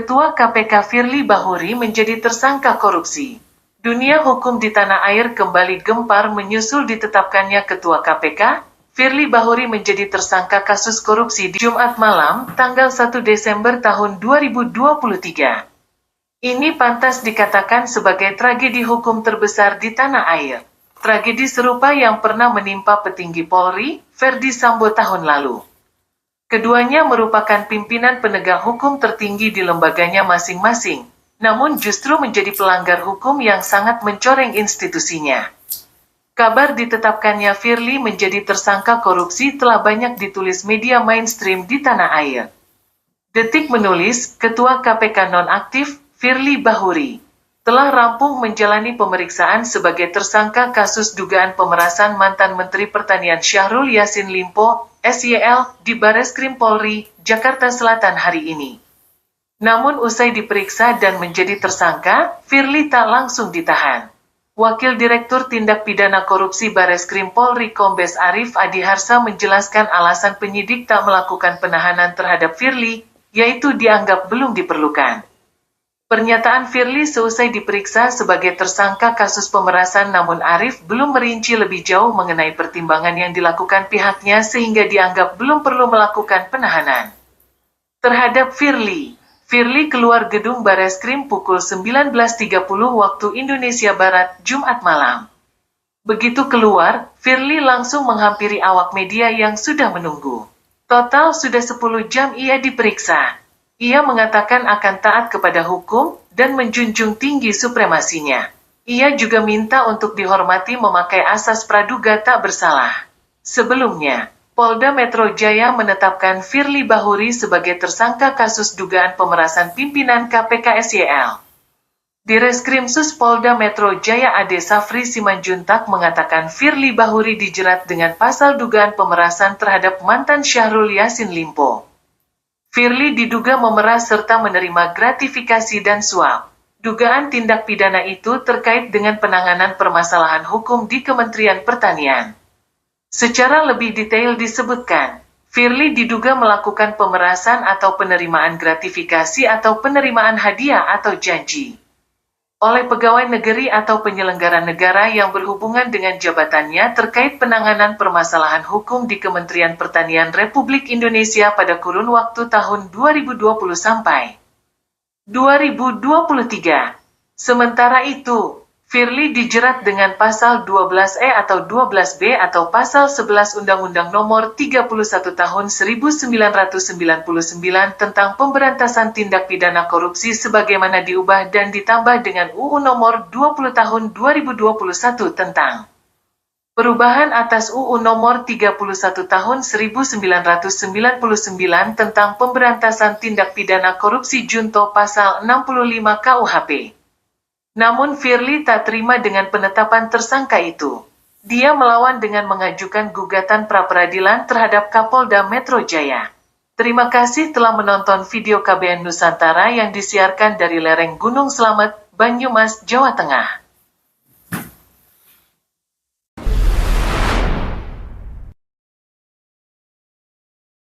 Ketua KPK Firly Bahuri menjadi tersangka korupsi. Dunia hukum di tanah air kembali gempar menyusul ditetapkannya Ketua KPK, Firly Bahuri menjadi tersangka kasus korupsi di Jumat malam, tanggal 1 Desember tahun 2023. Ini pantas dikatakan sebagai tragedi hukum terbesar di tanah air. Tragedi serupa yang pernah menimpa petinggi Polri, Verdi Sambo tahun lalu. Keduanya merupakan pimpinan penegak hukum tertinggi di lembaganya masing-masing, namun justru menjadi pelanggar hukum yang sangat mencoreng institusinya. Kabar ditetapkannya Firly menjadi tersangka korupsi telah banyak ditulis media mainstream di tanah air. Detik menulis, Ketua KPK nonaktif, Firly Bahuri, telah rampung menjalani pemeriksaan sebagai tersangka kasus dugaan pemerasan mantan Menteri Pertanian Syahrul Yassin Limpo, SYL, di Bareskrim Polri, Jakarta Selatan hari ini. Namun usai diperiksa dan menjadi tersangka, Firly tak langsung ditahan. Wakil Direktur Tindak Pidana Korupsi Bareskrim Polri Kombes Arief Adiharsa menjelaskan alasan penyidik tak melakukan penahanan terhadap Firly, yaitu dianggap belum diperlukan. Pernyataan Firly seusai diperiksa sebagai tersangka kasus pemerasan, namun Arief belum merinci lebih jauh mengenai pertimbangan yang dilakukan pihaknya sehingga dianggap belum perlu melakukan penahanan terhadap Firly. Firly keluar gedung Bareskrim pukul 19.30 waktu Indonesia Barat, Jumat malam. Begitu keluar, Firly langsung menghampiri awak media yang sudah menunggu. Total sudah 10 jam ia diperiksa. Ia mengatakan akan taat kepada hukum dan menjunjung tinggi supremasinya. Ia juga minta untuk dihormati memakai asas praduga tak bersalah. Sebelumnya, Polda Metro Jaya menetapkan Firly Bahuri sebagai tersangka kasus dugaan pemerasan pimpinan KPK SYL. Direskrimsus Polda Metro Jaya Ade Safri Simanjuntak mengatakan Firly Bahuri dijerat dengan pasal dugaan pemerasan terhadap mantan Syahrul Yassin Limpo. Firly diduga memeras serta menerima gratifikasi dan suap. Dugaan tindak pidana itu terkait dengan penanganan permasalahan hukum di Kementerian Pertanian. Secara lebih detail disebutkan, Firly diduga melakukan pemerasan atau penerimaan gratifikasi atau penerimaan hadiah atau janji oleh pegawai negeri atau penyelenggara negara yang berhubungan dengan jabatannya terkait penanganan permasalahan hukum di Kementerian Pertanian Republik Indonesia pada kurun waktu tahun 2020 sampai 2023. Sementara itu, Firly dijerat dengan pasal 12E atau 12B atau pasal 11 Undang-Undang Nomor 31 Tahun 1999 tentang Pemberantasan Tindak Pidana Korupsi sebagaimana diubah dan ditambah dengan UU Nomor 20 Tahun 2021 tentang perubahan atas UU Nomor 31 Tahun 1999 tentang Pemberantasan Tindak Pidana Korupsi junto pasal 65 KUHP. Namun Firly tak terima dengan penetapan tersangka itu. Dia melawan dengan mengajukan gugatan pra-peradilan terhadap Kapolda Metro Jaya. Terima kasih telah menonton video KBN Nusantara yang disiarkan dari lereng Gunung Slamet, Banyumas, Jawa Tengah.